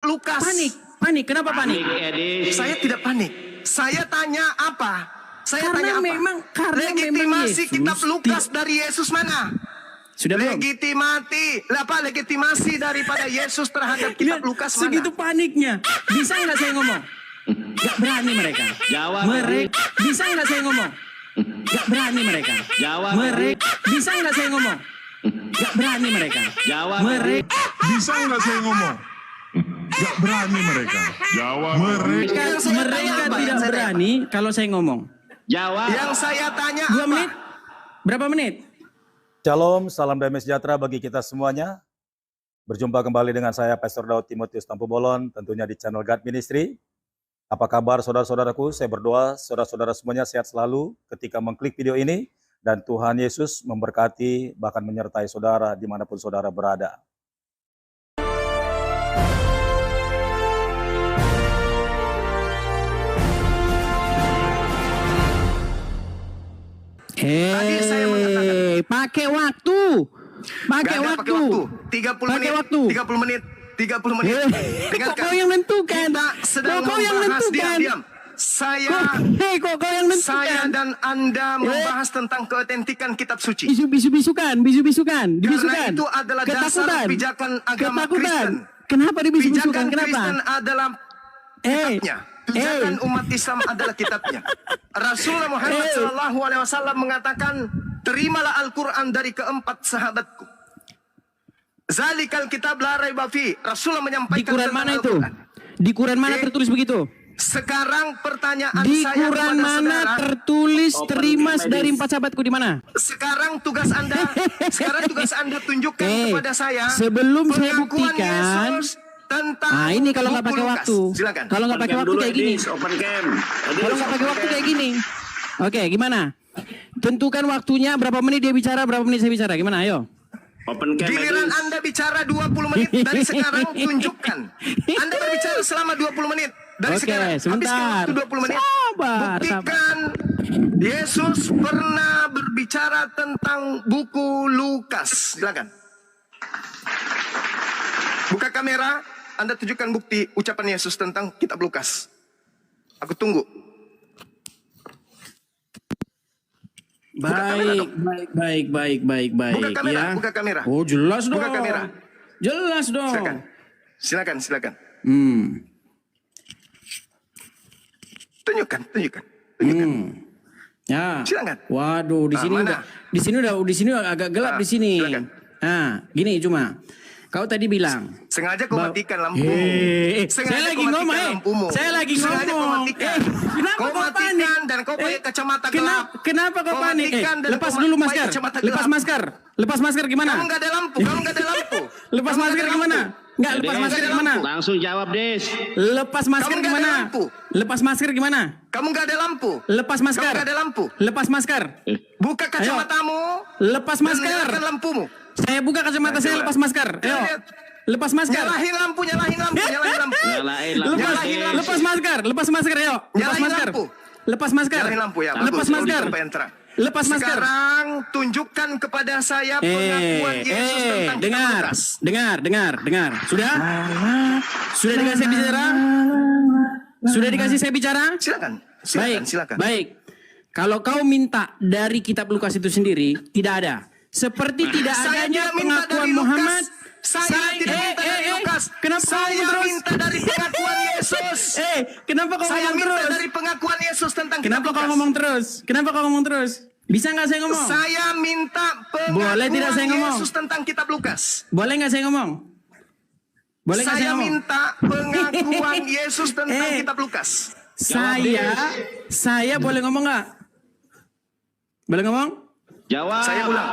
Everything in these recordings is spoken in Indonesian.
Lukas. Panik. Kenapa panik? Saya tidak panik. Saya tanya apa? Saya Karena tanya apa? memang Legitimasi Yesus kitab Lukas dari Yesus mana? Sudah belum? Legitimasi daripada Yesus terhadap kitab Lukas mana? Segitu paniknya. Bisa nggak saya ngomong? Gak berani mereka. Jawab. Mereka bisa nggak saya ngomong? Gak berani mereka. Jawab. Mereka bisa nggak saya ngomong? Gak berani mereka. Jawab. Mereka Bisa nggak saya ngomong? Gak berani mereka. Jawab. mereka tidak berani kalau saya ngomong. Jawab. Yang saya tanya 2 apa? menit? Berapa menit? Shalom, salam damai sejahtera bagi kita semuanya. Berjumpa kembali dengan saya, Pastor Daud Timotius Tampu Bolon, tentunya di channel God Ministry. Apa kabar saudara-saudaraku? Saya berdoa saudara-saudara semuanya sehat selalu ketika mengklik video ini. Dan Tuhan Yesus memberkati bahkan menyertai saudara dimanapun saudara berada. Tadi saya mengatakan. Pakai waktu. Pakai Nggak ada waktu. 30 Pakai menit. waktu. 30 menit. 30 menit. Kok kau yang nentukan? Kita sedang Kok kau yang membahas, nentukan? diam. Saya Kok kau yang nentukan? Saya dan Anda membahas tentang keotentikan kitab suci. Bisu-bisukan. Karena itu adalah dasar pijakan agama Kristen. Kenapa dibisu-bisukan? Pijakan Kenapa? Kristen adalah kitabnya. Pijakan umat Islam adalah kitabnya. Rasulullah Muhammad SAW mengatakan, terimalah Al-Quran dari keempat sahabatku. Zalikal kitab la raiba fi. Rasulullah Di menyampaikan Quran tentang mana itu? Al-Quran. Di Quran mana tertulis begitu? Sekarang pertanyaan Di saya Quran kepada mana saudara, tertulis terima dari 4 sahabatku di mana? sekarang tugas Anda tunjukkan kepada saya Sebelum saya pengakuan buktikan. Yesus tentang Ini kalau nggak buku pakai Lukas. waktu. Silakan. Kalau nggak pakai waktu kayak gini. Open cam. Kalau nggak pakai waktu kayak gini. Oke, gimana? Tentukan waktunya, berapa menit dia bicara, berapa menit saya bicara. Gimana? Ayo. Open cam. Giliran Anda bicara 20 menit dari sekarang, tunjukkan. Anda berbicara selama 20 menit dari Oke, sekarang. sebentar. Habiskan waktu 20 menit. Sabar. Buktikan Yesus pernah berbicara tentang buku Lukas. Silakan. Buka kamera, Anda tunjukkan bukti ucapan Yesus tentang kitab Lukas. Aku tunggu. Baik. Buka kamera, Ya. buka kamera. Oh, jelas dong. Buka kamera. Jelas dong. Silakan. Hmm. Tunjukkan. Ya. Silakan. Waduh, di sini mana? di sini agak gelap di sini. Silakan. Gini cuma. Kau tadi bilang. Sengaja kau matikan lampu. Saya lagi ngomong. Saya lagi Sengaja kau ngomong. matikan. Kenapa Kau kau matikan panik? dan kau pakai kacamata gelap. Kenapa kau Kau panik? matikan dan Lepas kau dulu pakai masker. kacamata Lepas gelap. masker. Lepas masker gimana? Kamu nggak ada lampu. Lepas Kamu masker nggak ada gimana? lampu. Enggak, lepas Des, masker gimana? Langsung jawab, Des. Lepas masker Kamu nggak ada gimana? lampu. Lepas masker gimana? Kamu nggak ada lampu. Lepas masker. Kamu nggak ada lampu. Lepas masker. Buka kacamatamu. Lepas Dan masker. nyalakan lampumu. Saya buka kacamata saya, coba. lepas masker. Ayo. Lihat. Lepas masker. Nyalahin lampu. Nyalain lampu. Lepas masker, ayo. Lepas Nyalahin masker. lampu. Lepas masker. Nyalahin lampu ya. Lepas Bagus. masker. Sampai yang terang. Lepas masker. Sekarang tunjukkan kepada saya pengakuan Yesus tentang kitab Lukas. dengar. Sudah? Sudah dikasih bicara? Sudah dikasih saya bicara? Silakan. Baik. Kalau kau minta dari kitab Lukas itu sendiri, tidak ada. Seperti tidak Saya adanya tidak minta pengakuan dari Lukas. Muhammad. Saya tidak minta dari Lukas. Kenapa kau Saya ngomong terus? minta dari pengakuan Yesus. Kenapa kau Saya ngomong minta terus? dari pengakuan Yesus tentang Kenapa kitab kau Lukas. ngomong terus? Bisa nggak saya ngomong? Saya minta Boleh tidak saya pengakuan ngomong? Yesus tentang kitab Lukas. Boleh nggak saya ngomong? Boleh nggak saya Saya ngomong? minta pengakuan Yesus tentang kitab Lukas. Saya boleh ngomong nggak? Boleh ngomong? Jawab. Saya ulang.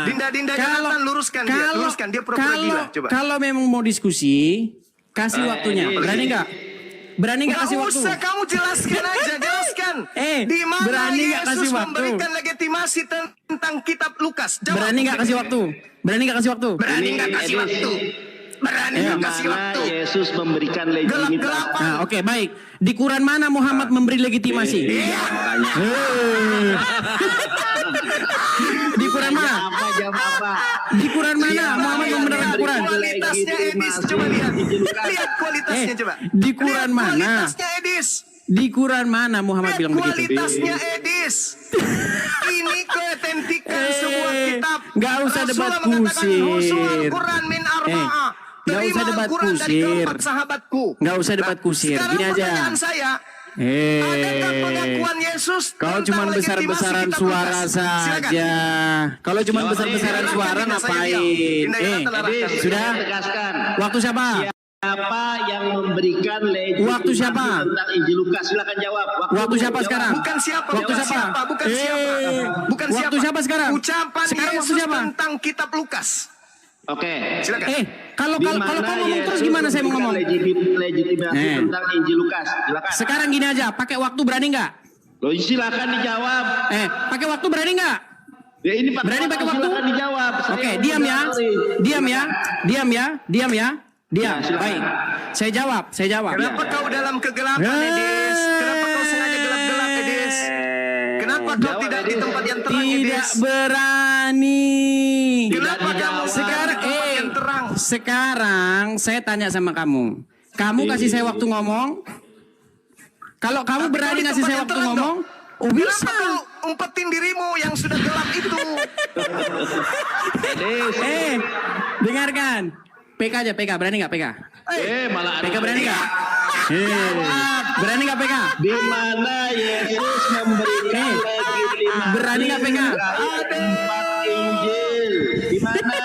Dinda Jonathan luruskan dia pura-pura gila. Coba. Kalau memang mau diskusi, kasih waktunya. Berani nggak? Berani nggak kasih waktu? Usah kamu jelaskan aja, jelaskan. Berani Di mana nggak kasih Yesus waktu? memberikan legitimasi tentang kitab Lukas? Jawab. Berani nggak kasih waktu? Berani nggak kasih waktu? Berani nggak kasih waktu? Berani nggak kasih Mana waktu? Yesus memberikan legitimitas? Gelap-gelapan. Nah, oke, baik. Di Quran mana Muhammad memberi legitimasi? Iya. Di Quran mana? Apa jawab apa? Di Quran mana? Muhammad membenarkan Quran. Kualitasnya Edis, coba lihat. Lihat kualitasnya coba. Di Quran Lihat mana? Kualitasnya Edis. Di Quran mana Muhammad Lihat bilang begitu? kualitasnya Edis. Ini keautentikan sebuah kitab. Nggak usah debat Rasulullah mengatakan, kusir. "Husul Quran min arba'ah." nggak Terima usah debat Al-Quran dari kusir. keempat sahabatku. Nggak usah debat kusir. Sekarang Gini aja. pertanyaan saya, adakah pengakuan Yesus Kau tentang cuma legitimasi besar-besaran kitab suara Lukas? Silakan. saja. Kalau cuma Jawab, besar-besaran Edis. suara Silakan, saya ngapain? diam. Tindak Sudah? Tegaskan. Waktu siapa? Siapa yang memberikan legitimasi Waktu siapa? tentang Injil Lukas? Silakan jawab. Waktu siapa jawab. sekarang? Bukan siapa, Waktu bukan siapa? siapa, bukan siapa. Bukan Waktu siapa sekarang? Ucapan Sekarang waktu Yesus siapa? tentang kitab Lukas. Oke. Silakan. Kalau Di kau mana ngomong terus Yesus gimana saya mau memberikan ngomong? legitimasi tentang Injil Lukas. Silakan. Sekarang gini aja, pakai waktu berani nggak? Loh, silakan dijawab. Pakai waktu berani nggak? Ya ini Pak. Berani pakai waktu? Silakan dijawab. Oke, diam ya. Diam ya. Diam ya. Diam ya. Diam. Ya, silakan. Baik. Saya jawab. Kenapa kau dalam kegelapan, Edis? Kenapa kau sengaja gelap-gelap, Edis? Kenapa kau Jawab, tidak di Edis. tempat yang terang, Tidak Edis? berani. Kenapa kamu Sekarang, di tempat yang terang? sekarang saya tanya sama kamu. Kamu kasih saya waktu ngomong. Kalau kamu Tapi berani kau di ngasih tempat saya yang waktu terang ngomong, dong. oh bisa. Kenapa kau umpetin dirimu yang sudah gelap itu? Dengarkan. PK aja, PK. Berani nggak PK? Malah PK berani nggak? Berani nggak PK? di mana Yesus memberikan legitimasi berani nggak pegang? dari empat Injil? Di mana?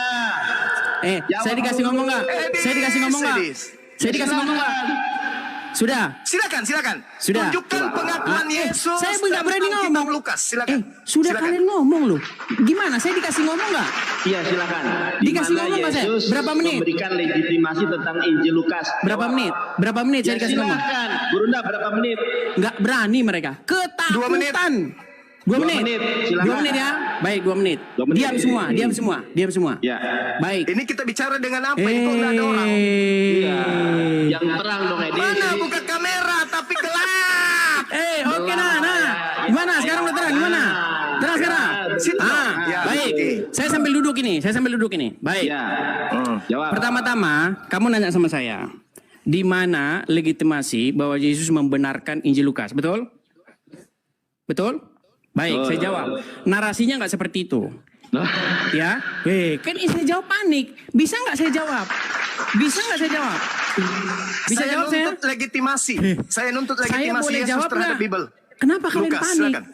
Saya dikasih ngomong nggak? Saya dikasih ngomong nggak? Edis. Saya dikasih ngomong nggak? Sudah. Silakan, silakan. Sudah. Tunjukkan pengakuan Yesus. Saya nggak berani tentang ngomong. kitab Lukas. Silakan. Sudah Silakan. kalian ngomong loh. Gimana? Saya dikasih ngomong nggak? Iya, silakan. Dikasih Di mana ngomong nggak saya? Yesus Berapa menit? memberikan legitimasi tentang Injil Lukas? Berapa Jawab. menit? Berapa menit saya Ya, dikasih ngomong? silakan. Burunda berapa menit? Nggak berani mereka. Ketakutan. 2 2 menit. menit, silakan. 2 menit ya. Baik, 2 menit. 2 menit. Diam semua, diam semua, diam semua. Ya. Baik. Ini kita bicara dengan apa? Ini kok nggak ada orang? Iya. Yang terang dong, Edis. Mana buka kamera tapi gelap. Oke nah. Gimana? Sekarang udah terang gimana? Terang sekarang. Situ. Ya, Baik. oke. Saya sambil duduk ini. Baik. Ya. Jawab. Pertama-tama, kamu nanya sama saya, di mana legitimasi bahwa Yesus membenarkan Injil Lukas? Betul? Betul? Baik, saya jawab. Narasinya nggak seperti itu. Ya, kan saya jawab panik. Bisa nggak saya jawab? Bisa nggak saya jawab? Bisa Saya jawab saya? nuntut legitimasi. Saya nuntut Saya legitimasi boleh Yesus jawab terhadap nggak? Bible. Kenapa kalian Lukas, panik? silakan.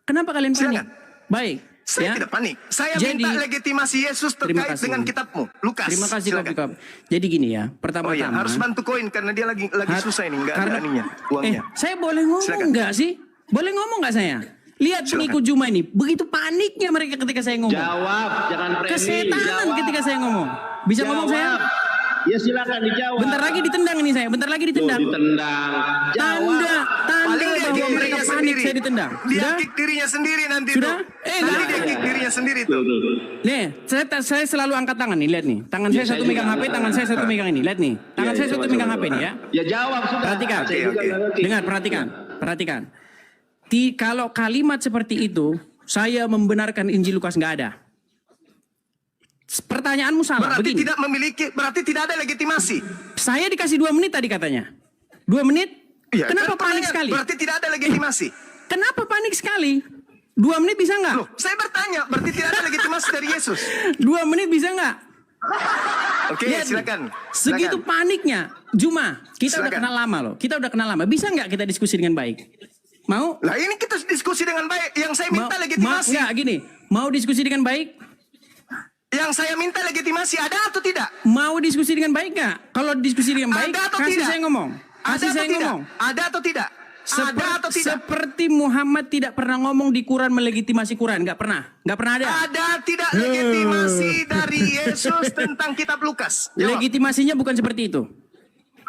Kenapa kalian panik? Silakan. Baik. Saya ya. tidak panik. Saya Jadi- minta legitimasi Yesus Terima terkait kasih. dengan kitabmu. Lukas. Terima kasih silakan. Kopi. Jadi gini ya, Oh pertama-tama. iya, harus bantu koin karena dia lagi susah ini, nggak ada ininya, uangnya. Saya boleh ngomong Silakan. nggak sih? Boleh ngomong nggak saya? Lihat pengikut Juma ini, begitu paniknya mereka ketika saya ngomong. Jawab, jangan premium. Kesetanan Jawab. ketika saya ngomong. Bisa ngomong saya? Ya silakan dijawab. Bentar lagi ditendang ini saya, bentar lagi Tuh, ditendang. ditendang. Tanda Paling dia bahwa kick mereka dirinya panik sendiri. saya ditendang. Dia Sudah? kick dirinya sendiri nanti Sudah? tuh. Nanti nggak dia ada. kick dirinya sendiri tuh. Tuh. Nih, saya selalu angkat tangan nih, lihat nih. Tangan saya saya satu megang juga. HP, tangan saya satu megang ini. Lihat nih. Tangan saya satu megang HP nih ya. Ya jawab sudah. Perhatikan. Saya juga nggak ngerti. Dengar, perhatikan. Kalau kalimat seperti itu, saya membenarkan Injil Lukas nggak ada. Pertanyaanmu salah. Berarti Begini, tidak memiliki, berarti tidak ada legitimasi. saya dikasih 2 menit tadi katanya. 2 menit? Iya, Kenapa kan panik pertanyaan, sekali? Berarti tidak ada legitimasi. Kenapa panik sekali? 2 menit bisa nggak? Loh, saya bertanya, berarti tidak ada legitimasi dari Yesus. 2 menit bisa nggak? Oke, Lihat nih, silakan. Segitu Silakan. paniknya. Juma, kita udah Silakan. kenal lama loh. Kita udah kenal lama. Bisa nggak kita diskusi dengan baik? Mau? Lah ini kita diskusi dengan baik. Yang saya minta legitimasi. Nggak, gini. Mau diskusi dengan baik? Yang saya minta legitimasi ada atau tidak? Mau diskusi dengan baik nggak? Kalau diskusi dengan baik, Ada atau kasih tidak? saya ngomong. Ada Kasih atau saya tidak? ngomong. Ada atau tidak? Ada atau tidak? Seperti Muhammad tidak pernah ngomong di Quran melegitimasi Quran, nggak pernah ada. Ada tidak legitimasi dari Yesus tentang kitab Lukas? Jawab. Legitimasinya bukan seperti itu.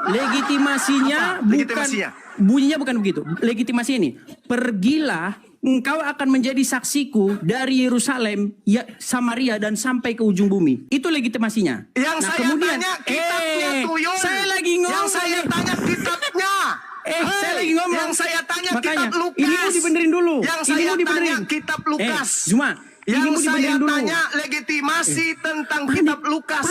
Legitimasinya Apa? Legitimasinya? bunyinya bukan begitu. Legitimasi ini, pergilah, engkau akan menjadi saksiku dari Yerusalem, Samaria dan sampai ke ujung bumi. Itu legitimasinya. Yang saya tanya kitabnya tuyul. Saya lagi ngomong. Yang saya tanya kitabnya. Saya lagi ngomong. Yang saya tanya Makanya, kitab Lukas. ini mau dibenerin dulu. Yang Ini saya mau dibenerin. tanya kitab Lukas. Zuma, Ini Yang mau saya dibenerin dulu. tanya legitimasi tentang kitab Lukas.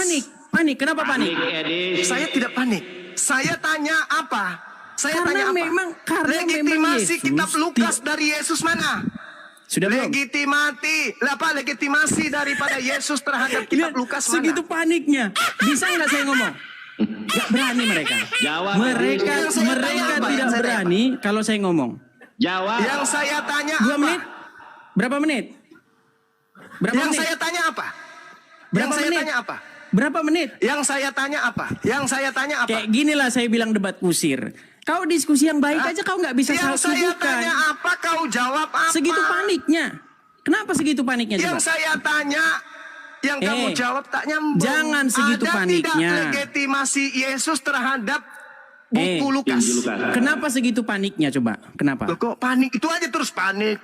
Panik. Kenapa panik? Edis. Saya tidak panik. Saya tanya apa? Saya Karena tanya apa? memang- karena legitimasi memang Yesus kitab Lukas dari Yesus mana? Sudah belum? Legitimasi daripada Yesus terhadap kitab Lihat, Lukas mana? segitu paniknya. Bisa nggak saya ngomong? Nggak berani mereka. Jawab. Mereka Yang saya tanya mereka apa? tidak Yang saya berani kalau saya ngomong. Jawab. Yang saya tanya 2 apa? menit? Berapa menit? Berapa Yang menit? saya tanya apa? Berapa Yang saya menit? tanya apa? Berapa menit? Yang saya tanya apa? Yang saya tanya apa? Kayak ginilah saya bilang debat kusir. Kau diskusi yang baik aja kau nggak bisa Yang saya satukan. tanya apa? Kau jawab apa? Segitu paniknya. Kenapa segitu paniknya coba? Yang saya tanya, yang kamu jawab tak nyambung. Jangan segitu Ada paniknya. tidak legitimasi Yesus terhadap buku Lukas? Injil Lukas. Kenapa segitu paniknya coba? Kenapa? Loh, kok panik? Itu aja terus panik.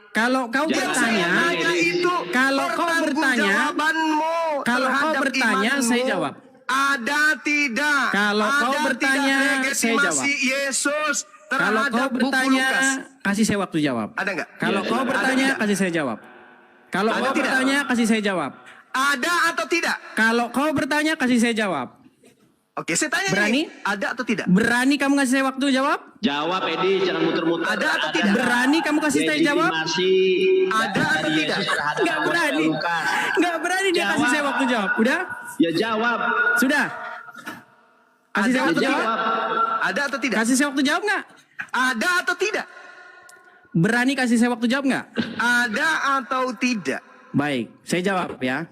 Kalau kau Jangan bertanya, saya Hanya itu kalau kau bertanya, pertanggungjawabanmu kalau kau terhadap bertanya, imanmu. saya jawab. Ada tidak? Kalau kau Ada bertanya, tidak saya jawab. legitimasi Yesus kalau terhadap kau buku bertanya, Lukas? kasih saya waktu jawab. Ada nggak? Kalau Iya, kau ada bertanya, tidak? kasih saya jawab. Kalau Ada kau tidak? bertanya, kasih saya jawab. Ada atau tidak? Kalau kau bertanya, kasih saya jawab. Oke, saya tanya Berani? ini. Ada atau tidak? Berani kamu kasih saya waktu jawab? Jawab Edis, jangan muter-muter. Ada atau tidak? Berani kamu kasih saya jawab? Legitimasi Ada atau dari tidak? Yesus terhadap Nggak berani. Lukas. Nggak berani dia kasih Jawab. saya waktu jawab. Udah? Ya jawab. Sudah? Kasih saya Ada waktu atau jawab? tidak? Ada atau tidak? Kasih saya waktu jawab nggak? Ada atau tidak? Berani kasih saya waktu jawab nggak? Ada atau tidak? Baik, saya jawab ya.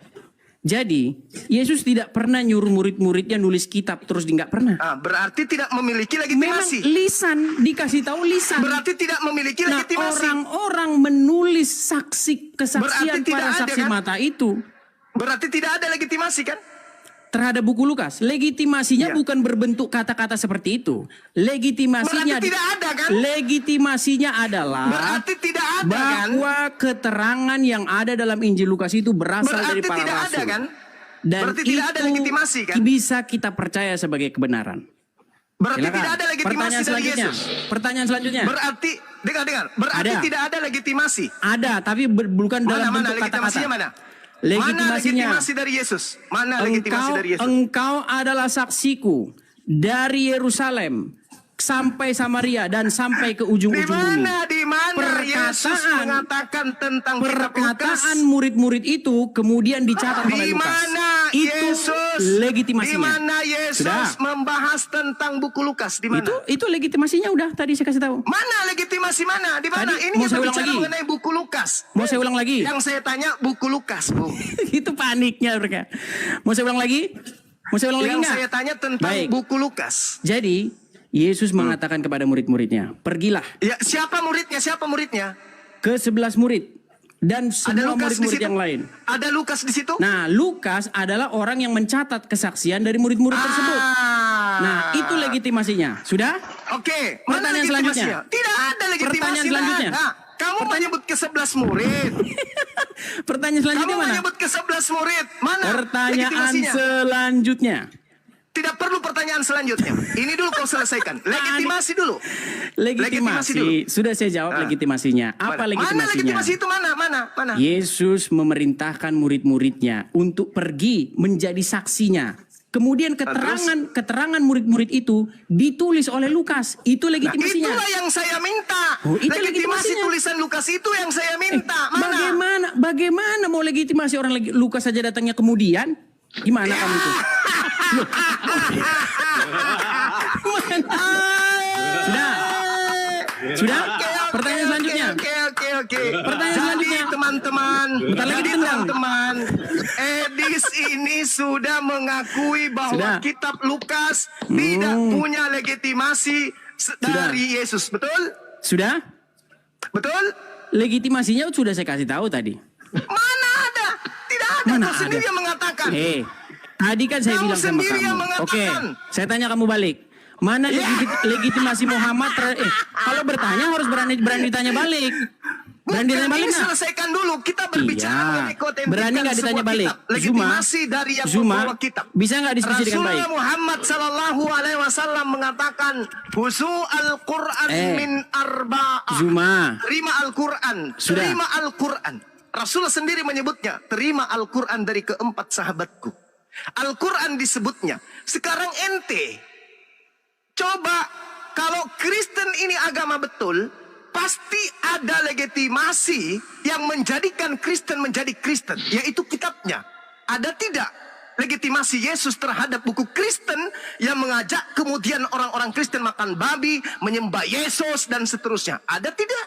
Jadi, Yesus tidak pernah nyuruh murid-muridnya nulis kitab terus nggak pernah. Berarti tidak memiliki Memang legitimasi. lisan, dikasih tahu lisan. Berarti tidak memiliki Nah, legitimasi. orang-orang menulis kesaksian Berarti tidak para ada, saksi kan? mata itu Berarti tidak ada legitimasi kan? terhadap buku Lukas. Legitimasinya Iya. bukan berbentuk kata-kata seperti itu. Legitimasinya Berarti tidak ada, kan? Legitimasinya adalah Berarti tidak ada kan? bahwa keterangan yang ada dalam Injil Lukas itu berasal Berarti dari para tidak rasul. ada kan? Dan Berarti tidak ada itu legitimasi, kan? bisa kita percaya sebagai kebenaran. Berarti Silakan. tidak ada legitimasi Pertanyaan dari selanjutnya. Yesus. Pertanyaan selanjutnya. Berarti dengar. Berarti Ada. tidak ada legitimasi. Ada, tapi bukan dalam Mana bentuk kata-kata. legitimasinya mana? Mana Legitimasinya. legitimasi dari Yesus? Mana legitimasi dari Yesus? Engkau adalah saksiku dari Yerusalem sampai Samaria dan sampai ke Di ujung-ujung bumi. mana Yesus mengatakan tentang kitab Lukas? Perkataan murid-murid itu kemudian dicatat Di oleh Lukas. mana Itu Yesus? legitimasinya. Di mana Yesus Sudah. membahas tentang buku Lukas? Di mana? Itu legitimasinya udah tadi saya kasih tahu. Mana legitimasi mana? Di mana? Tadi Ini mau yang saya ulang berbicara lagi. mengenai buku Lukas. Mau saya ulang lagi? Yang saya tanya buku Lukas, Bung. Itu paniknya mereka. Mau saya ulang lagi? Mau saya ulang lagi Yang nggak? saya tanya tentang Baik. buku Lukas. Jadi Yesus mengatakan kepada murid-muridnya, pergilah Ya, siapa muridnya? Siapa muridnya? ke 11 murid dan Ada semua Lukas di murid-murid situ? yang lain. Ada Lukas di situ? Nah, Lukas adalah orang yang mencatat kesaksian dari murid-murid tersebut. Nah, itu legitimasinya. Sudah? Oke, mana Pertanyaan legitimasinya? selanjutnya. Tidak ada legitimasi. Pertanyaan selanjutnya. Nah, kamu menyebut ke 11 murid. Pertanyaan selanjutnya Kamu mana? menyebut ke 11 murid. Mana Pertanyaan legitimasinya? selanjutnya. Tidak perlu pertanyaan selanjutnya. Ini dulu kau selesaikan. Legitimasi dulu. Legitimasi dulu. Legitimasi. Sudah saya jawab legitimasinya. Apa Mana legitimasinya? legitimasi itu mana? Yesus memerintahkan murid-muridnya untuk pergi menjadi saksinya. Kemudian keterangan murid-murid itu ditulis oleh Lukas. Itu Nah, legitimasinya. itulah yang saya minta. Oh, itu legitimasi legitimasinya. tulisan Lukas itu yang saya minta. Mana? Bagaimana mau legitimasi orang Lukas saja datangnya kemudian? Gimana kamu itu? Sudah? Pertanyaan selanjutnya. Oke. Pertanyaan Jadi selanjutnya. teman-teman, Bentar lagi jadi ditendang. teman-teman, Edis ini sudah mengakui bahwa Sudah. kitab Lukas tidak punya legitimasi dari Yesus, betul? Sudah? Betul? Legitimasinya sudah saya kasih tahu tadi. Mana ada? Tidak ada. Mana Kau sendiri ada? yang mengatakan. Tadi kan saya Kamu bilang sama sendiri yang kamu. Oke, mengatakan. saya tanya kamu balik. Mana legitimasi Muhammad? Kalau bertanya harus berani ditanya balik. Berani ditanya balik ini nggak? selesaikan dulu. Kita berbicara Iya. mengenai keautentikan Berani nggak ditanya sebuah balik? kitab. Legitimasi dari yang membawa kitab. Bisa nggak diskusi dengan baik? Rasulullah Muhammad Sallallahu Alaihi Wasallam mengatakan, "Husu Al-Quran min arba'ah." Zuma. Terima Al-Quran. Sudah. Terima Al-Quran. Rasulullah sendiri menyebutnya, terima Al-Quran dari keempat sahabatku. Al-Quran disebutnya. Sekarang ente, coba kalau Kristen ini agama betul, pasti ada legitimasi yang menjadikan Kristen menjadi Kristen, yaitu kitabnya. Ada tidak legitimasi Yesus terhadap buku Kristen yang mengajak kemudian orang-orang Kristen makan babi, menyembah Yesus dan seterusnya? Ada tidak?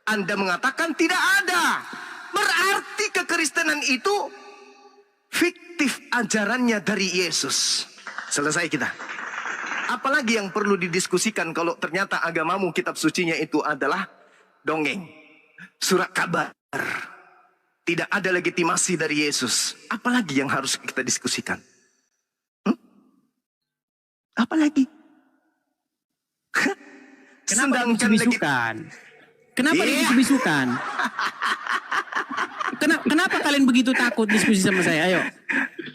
Anda mengatakan tidak ada. Berarti kekristenan itu fiktif ajarannya dari Yesus. Selesai kita. Apalagi yang perlu didiskusikan kalau ternyata agamamu kitab sucinya itu adalah dongeng, surat kabar. Tidak ada legitimasi dari Yesus. Apalagi yang harus kita diskusikan? Apalagi? Kenapa dibisukan? Kenapa dibisukan? Kenapa kalian begitu takut diskusi sama saya? Ayo.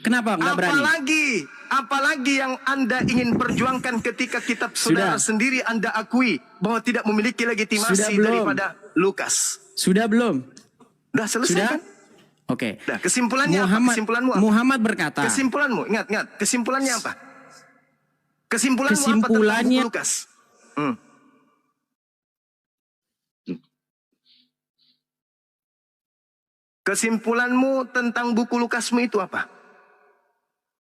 Kenapa nggak berani? Apalagi yang Anda ingin perjuangkan ketika kitab saudara sendiri Anda akui bahwa tidak memiliki legitimasi daripada Lukas. Sudah belum? Sudah selesai Sudah? kan? Oke. Nah, kesimpulannya apa? Kesimpulanmu apa? Muhammad berkata. Kesimpulanmu, ingat. Kesimpulannya apa? Kesimpulanmu apa tentang buku Lukas? Kesimpulanmu tentang buku Lukasmu itu apa?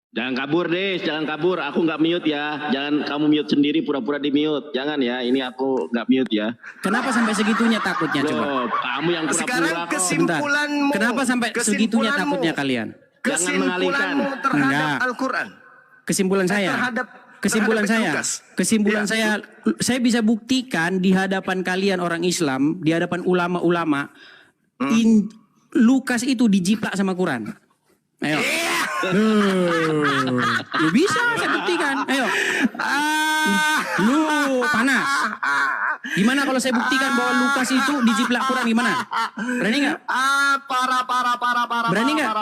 Jangan kabur deh, jangan kabur. Aku nggak mute ya. Jangan kamu mute sendiri, pura-pura di mute. Jangan ya, ini aku nggak mute ya. Kenapa sampai segitunya takutnya coba? Loh, kamu yang pura-pura Sekarang kok. kesimpulanmu. Kenapa sampai segitunya takutnya kalian? Kesimpulanmu terhadap Al-Quran. Kesimpulan saya. Kesimpulan saya bisa buktikan di hadapan kalian orang Islam, di hadapan ulama-ulama, Lukas itu dijiplak sama Quran. Ayo. Lu bisa saya buktikan. Ayo. Lu panas. Gimana kalau saya buktikan bahwa Lukas itu dijiplak Quran, gimana? Berani nggak? Parah. Berani nggak?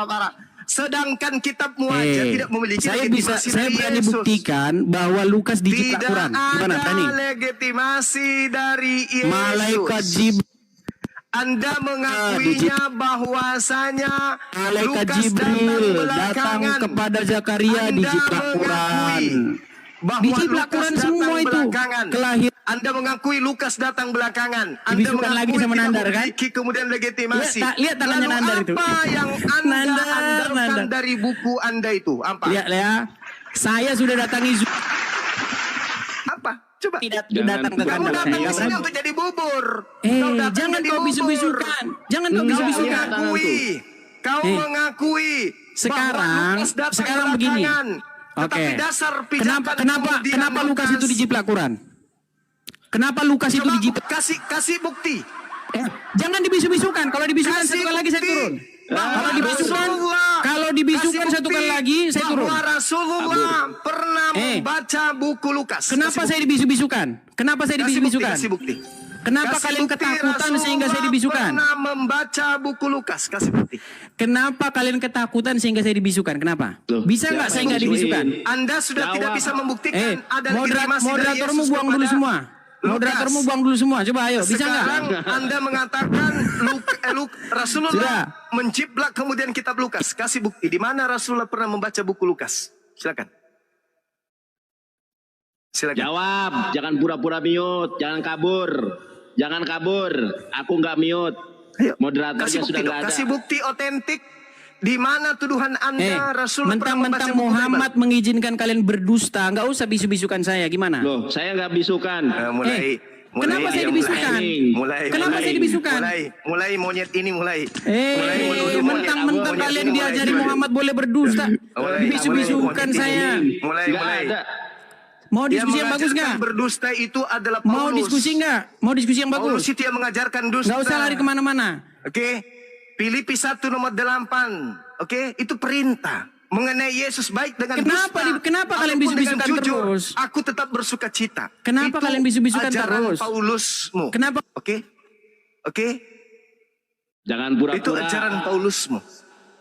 Sedangkan kitabmu aja tidak memiliki saya legitimasi dari berani Yesus. buktikan bahwa Lukas dijiplak Tidak Quran. Gimana? ada Berani? legitimasi dari Yesus. Malaikat Jibril. Anda mengakuinya bahwasanya Malaikat Lukas Jibril datang belakangan. kepada Zakaria dijiplak Quran. Dijiplak Quran semua itu. Kelahir. Anda mengakui Lukas datang belakangan. Anda Dibisukan lagi sama tidak Nandar kan? memiliki kemudian legitimasi. Lihat tangannya Lalu Nandar itu. apa yang Anda andalkan Nandar. dari buku Anda itu? Apa? Lihat ya. Saya sudah datangi Apa? Coba. tidak Jangan datang ke Kamu kandang datang saya. ke sini untuk jadi bubur. Jangan kau bisu-bisukan. Jangan kau bisu-bisukan. Kau mengakui Sekarang bahwa Lukas datang sekarang begini. belakangan. Tetapi Oke. dasar pijakan kemudian Kenapa Lukas itu dijiplak Quran? Kenapa Lukas itu Coba dijiplak? kasih bukti. Jangan dibisu-bisukan. Kalau dibisukan Kasih satu kali lagi saya bukti turun. bahwa Kalau dibisukan kasih satu bukti kali lagi saya turun. bahwa Rasulullah pernah membaca buku Lukas. Kenapa Kasih saya dibisu-bisukan? Kenapa saya bukti. dibisu-bisukan? Kasih bukti. Kenapa Kasih kalian bukti ketakutan sehingga saya Rasulullah dibisukan? Pernah membaca buku Lukas. Kasih bukti. Kenapa kalian ketakutan sehingga saya dibisukan? Kenapa? Loh, Bisa nggak saya nggak dibisukan? Anda sudah tidak bisa membuktikan ada legitimasi dari Moderatormu Yesus buang dulu kepada semua. Lukas. Moderatormu buang dulu semua. Coba ayo, bisa Sekarang nggak? Anda mengatakan Rasulullah Sudah. menjiplak kemudian kitab Lukas. Kasih bukti di mana Rasulullah pernah membaca buku Lukas. Silakan. Jawab, jangan pura-pura mute, jangan kabur. Jangan kabur, aku nggak mute. Ayo, Moderatornya sudah nggak ada. Kasih bukti otentik di mana tuduhan Anda Rasulullah pernah membaca mentang-mentang buku Muhammad mengizinkan kalian berdusta, nggak usah bisu-bisukan saya. Gimana? Loh, saya nggak bisukan. Kenapa saya dibisukan? Kenapa saya dibisukan? Mulai monyet ini mulai. Mentang-mentang kalian diajari Muhammad boleh berdusta, bisu-bisukan saya. Mulai. Mau diskusi yang bagus nggak? Berdusta itu adalah Paulus. Mau diskusi nggak? Mau diskusi yang Paulus bagus? itu yang mengajarkan dusta. Nggak usah lari kemana-mana. Oke. Filipi 1 nomor 8. Oke, itu perintah mengenai Yesus baik dengan Kenapa kalian ataupun bisu-bisukan dengan jujur, terus? Aku tetap bersuka cita. Kenapa Itu kalian bisu-bisukan ajaran terus? Paulusmu. Kenapa? Oke. Jangan Itu pura-pura. ajaran Paulusmu.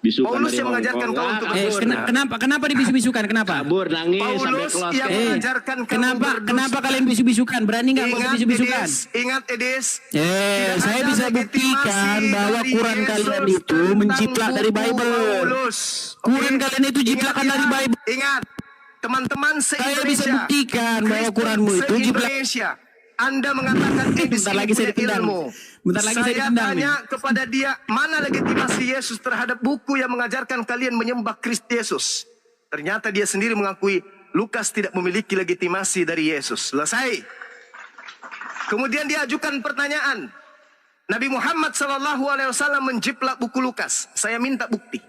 Bisukan Paulus dari yang mengajarkan Hongkong. kau untuk Kabur. Kenapa dibisu-bisukan? Kenapa? Kabur, nangis sampai Paulus close. yang mengajarkan kamu berdusta. Kenapa kalian bisu-bisukan? Berani nggak kalau bisu-bisukan? Ingat Edis. Tidak Saya ada bisa buktikan legitimasi bahwa dari Quran Yesus kalian itu tentang menjiplak dari buku Bible. Paulus. Quran Oke? kalian itu jiplakan Ingat dari ya. Bible. Ingat, teman-teman Saya bisa se-Indonesia. buktikan bahwa Kristen Quranmu itu jiplak. se-Indonesia. Anda mengatakan Edis Bentar ini lagi saya punya ditendang. ilmu. Bentar lagi saya ditendang tanya kepada dia, mana legitimasi Yesus terhadap buku yang mengajarkan kalian menyembah Kristus Yesus? Ternyata dia sendiri mengakui Lukas tidak memiliki legitimasi dari Yesus. Selesai. Kemudian dia ajukan pertanyaan. Nabi Muhammad SAW menjiplak buku Lukas. Saya minta bukti.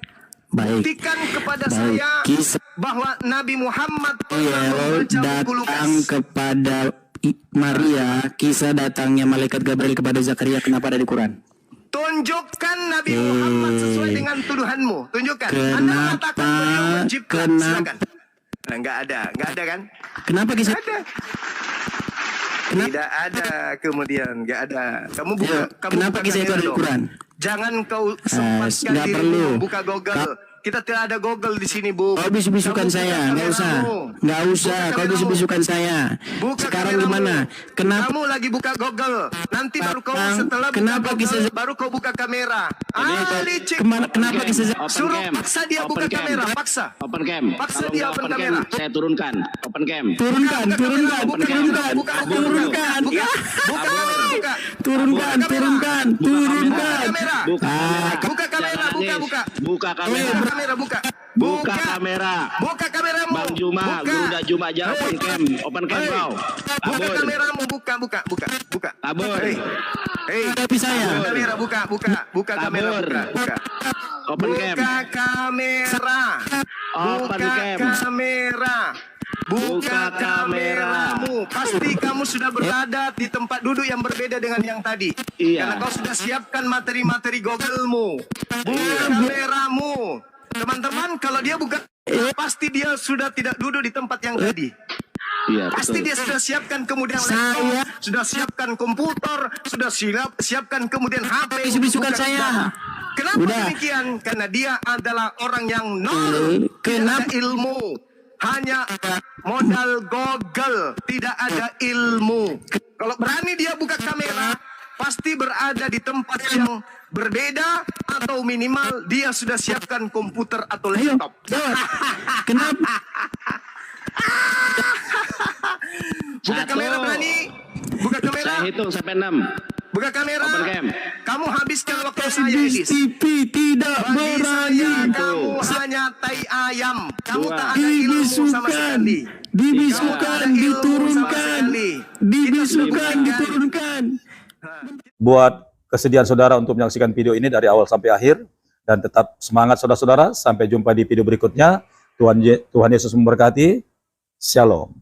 Baik. Buktikan kepada Baik. saya Kisah bahwa Nabi Muhammad pernah Gabriel membaca buku Lukas. datang kepada Maria, kisah datangnya malaikat Gabriel kepada Zakaria, kenapa ada di Quran? Tunjukkan Nabi Muhammad sesuai dengan tuduhanmu. Tunjukkan. Anda mengatakan beliau menjiplak. Silakan. Nah, nggak ada kan? Kenapa kisah? Ada. Tidak ada. Kemudian nggak ada. Kamu buka. Kamu Kenapa buka kisah itu kamera ada di dong. Quran? Jangan kau sempatkan nggak dirimu perlu. buka Google. Kita tidak ada Google di sini, Bu. Kau bisu-bisukan Kamu buka saya, nggak usah, kameramu. nggak usah. Buka Kau kameramu. bisu-bisukan saya. Buka Sekarang kameramu. gimana? Kenapa? Kamu lagi buka Google. Nanti baru kau Bang, setelah buka kenapa Google, kisah- baru kau buka kamera. Licik. Kenapa Open kisah? cam, open Suruh cam, paksa dia open buka cam. kamera, paksa. Open cam. Paksa Kalau dia nggak open open kamera. cam, saya turunkan. Open cam. Turunkan, Buka turunkan, kamera, buka turunkan, kamera, buka turunkan, Buka Kabur. kamera, buka. turunkan, Buka kamera. turunkan, Buka turunkan. kamera. Buka kamera. Buka kamera, Jangan buka, nangis. buka. Buka kamera. Buka kamera, buka. Buka kamera. Buka kameramu. Bang Juma, Buka. Guru Dak Juma aja open cam. Open cam Hei. kau. Buka Kabur. kameramu, buka. Kabur. Hei. Tapi saya. Buka kamera, buka kamera, Kabur. buka. Open cam. Buka kamera. Open Buka cam. kamera. Buka Buka kamera. kameramu. Pasti kamu sudah berada di tempat duduk yang berbeda dengan yang tadi. Iya. Karena kau sudah siapkan materi-materi Google-mu. Buka kameramu. Teman-teman, kalau dia buka, pasti dia sudah tidak duduk di tempat yang tadi. Iya, Pasti betul. dia sudah siapkan kemudian Saya- laptop, sudah siapkan komputer, sudah siapkan kemudian HP. Bisu-bisukan untuk buka saya. data. Kenapa Udah. demikian? Karena dia adalah orang yang nol, tidak Kenapa? ada ilmu, hanya modal Google, tidak ada ilmu. Kalau berani dia buka kamera, pasti berada di tempat yang berbeda atau minimal dia sudah siapkan komputer atau laptop. Kenapa? Buka Satu. kamera berani? Buka kamera? Saya hitung sampai 6. Buka kamera. Open cam. Kamu habiskan waktu saya, Edis. TV tidak Bagi berani. saya, kamu hanya tai ayam. Kamu Dua. tak ada ilmu sama Dibisukan, sekali. dibisukan, Kamu tak ada ilmu sama diturunkan, sekali. dibisukan, Kita diturunkan. Buat kesediaan saudara untuk menyaksikan video ini dari awal sampai akhir, dan tetap semangat saudara-saudara. Sampai jumpa di video berikutnya. Tuhan Yesus memberkati. Shalom.